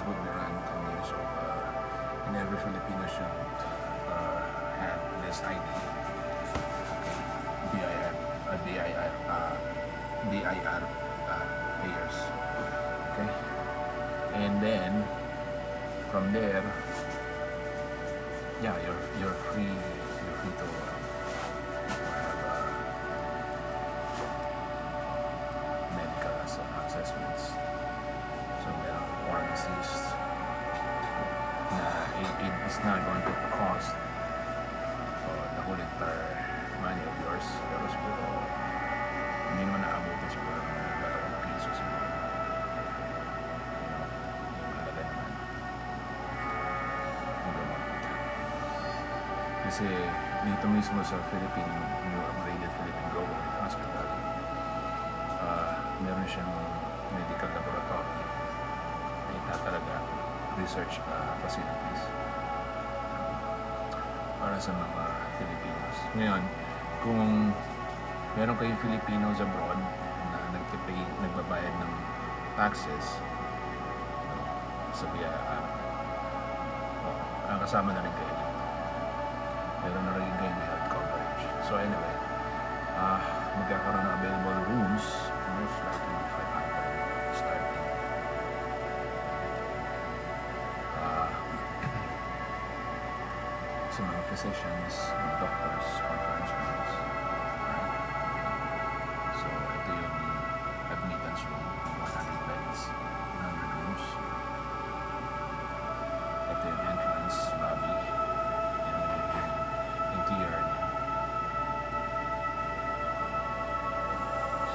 would be run community. So and every Filipino should have this ID. Okay, BIR, BIR payers. Okay, and then from there, yeah, you're free. You're free to have medical assessments. So there are pharmacies na it is not going to cost the whole entire money of yours. Pero siguro hindi naman naabutin siguro ng ₱2 siguro. Yung halaga naman. Kasi dito mismo sa new upgraded Philippine Government Hospital, meron siyang medical laboratory na itatalaga research facilities para sa mga Filipinos. Ngayon, kung meron kayong Filipinos abroad na nagbabayad ng taxes sa BIR, kasama na rin kayo dito. Meron na rin kayong health coverage. So anyway, magkakaroon ng available rooms, most likely 500 starting. Sa mga physicians, doctors, conference rooms. So ito yung admittance room, 100 beds, 100 rooms. Ito yung entrance, lobby, interior niya.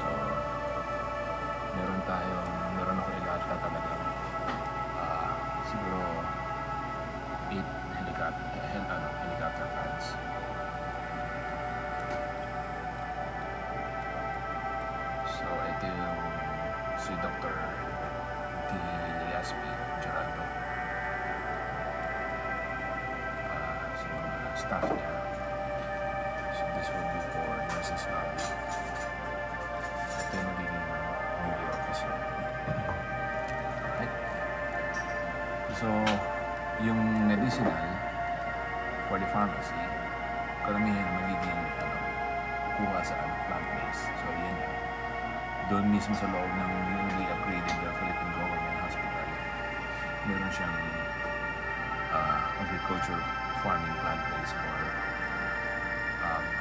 So meron ako ilata talagang siguro 8 helicopter pads. So ito yung si Dr. T. Liaspi Geraldo, sa mga staff niya. So this will be for nurses lobby. Ito yung magiging duty officer. Alright. So yung medicinal for the pharmacy, karamihan magiging kuha sa plant-based. So yan yan. Doon mismo sa loob ng newly upgraded Philippine Government Hospital, meron siyang agriculture farming plant-based for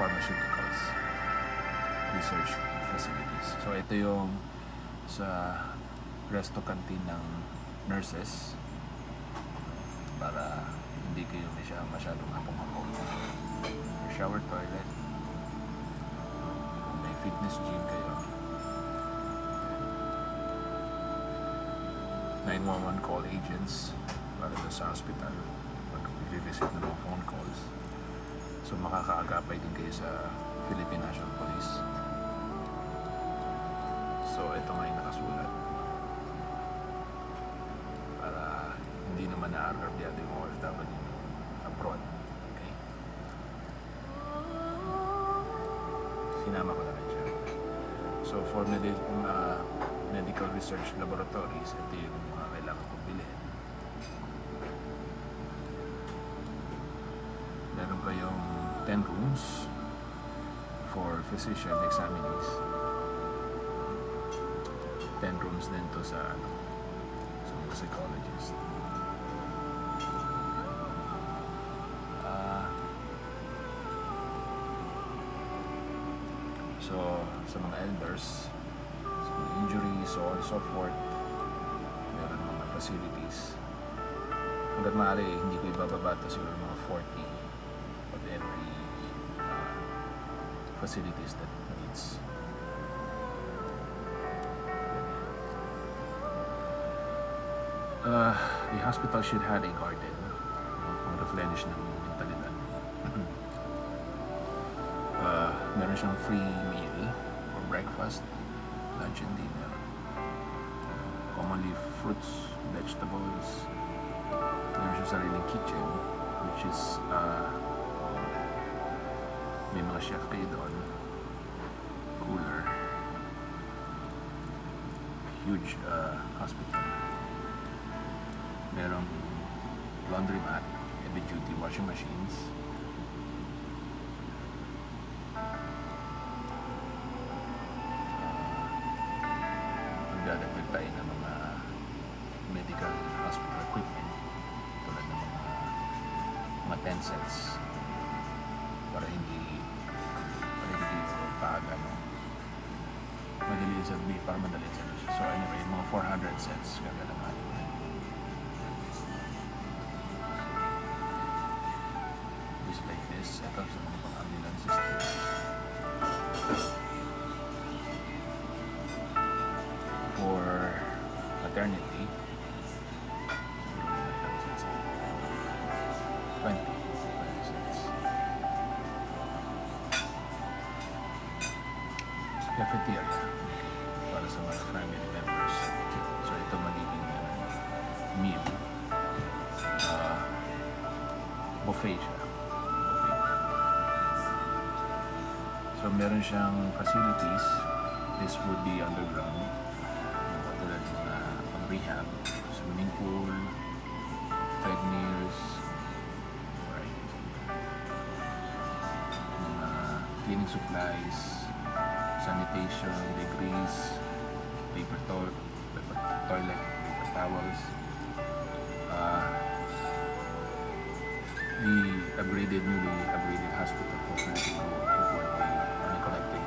pharmaceuticals research facilities. So ito yung sa resto canteen ng nurses para hindi kayo masyadong hapong-hapong. May shower toilet, may fitness gym kayo, 911 call agents para sa hospital pag i-receive ng mga phone calls. So makakaagapay din kayo sa Philippine National Police. So ito nga yung nakasulat para hindi naman na-argabyado yung OFW abroad. Okay? Sinama ko na rin siya. So for medical research laboratories, ito yung mga kailangan kong bilhin. Meron kayong 10 rooms for physician examinees. 10 rooms din to sa mga psychologist. So sa mga elders, sa mga injuries, so on and so forth, meron mga facilities. Hanggat maaari, hindi ko ibababa ito siguro mga 40 of every facilities that needs. The hospital should have a garden kung replenish ng mentalidad. Meron siyang free meal for breakfast, lunch and dinner. Commonly fruits, vegetables. Meron siyang sariling kitchen, which is may mga chef kayo doon, cooler, huge hospital. merong laundromat, heavy duty washing machines, magdadagdag tayo ng mga medical hospital equipment tulad ng mga tent sets para hindi paaga, no? Madali sa para madali sa mission. So anyway, mga 400 sets gagalaman ko rin. Just like this, ito sa mga pang-ambulance system. For maternity, 20 sets. Cafeteria para sa mga family members. So ito magiging meal. Buffet siya. Buffet. So meron siyang facilities. This would be underground. Katulad na pang-rehab, swimming pool, treadmills, right? Mga cleaning supplies, sanitation, degrees, paper toilet, paper towels. The newly upgraded hospital facility would be connected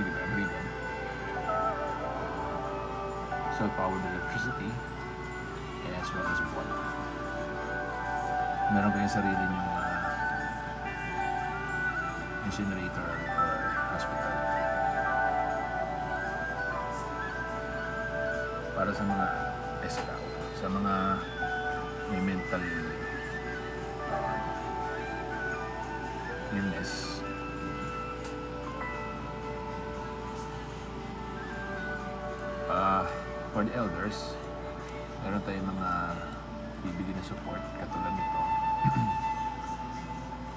agreement. Self-powered electricity as well as water. Meron kayong sarili niyong incinerator or hospital. Para sa mga SCAO, sa mga may mental illness. For the elders, meron tayong mga bibigyan na support katulad nito.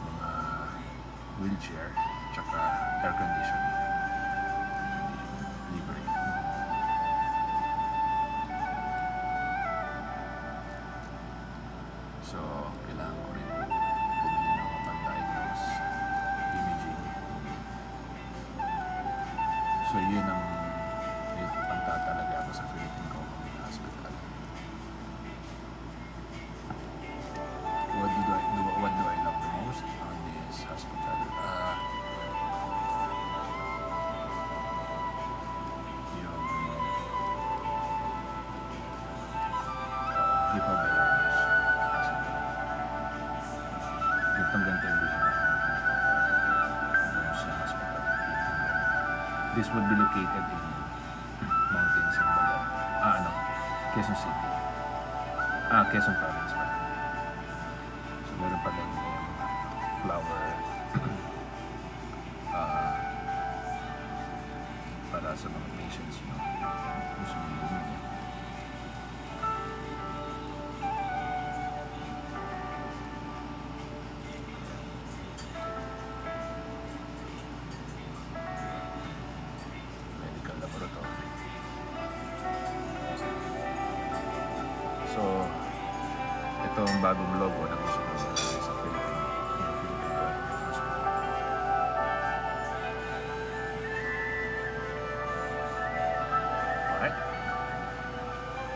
Mga wheelchair, tsaka air conditioning. Libre. So, kailangan ko rin bumili ng pang-diagnose imaging. So, yun ang pagtatalaga ako sa Philippine Government Hospital. What do I love the most on this hospital? Yung Lipa Bayarnos. Gantong-ganto yung gusto sa hospital. This would be located in mountains in Balag. Quezon City. Quezon Province pa. So, meron pa lang yung flower para sa mga patients, no? Gusto mo bumili. Medical laboratory. So, ito ang bagong logo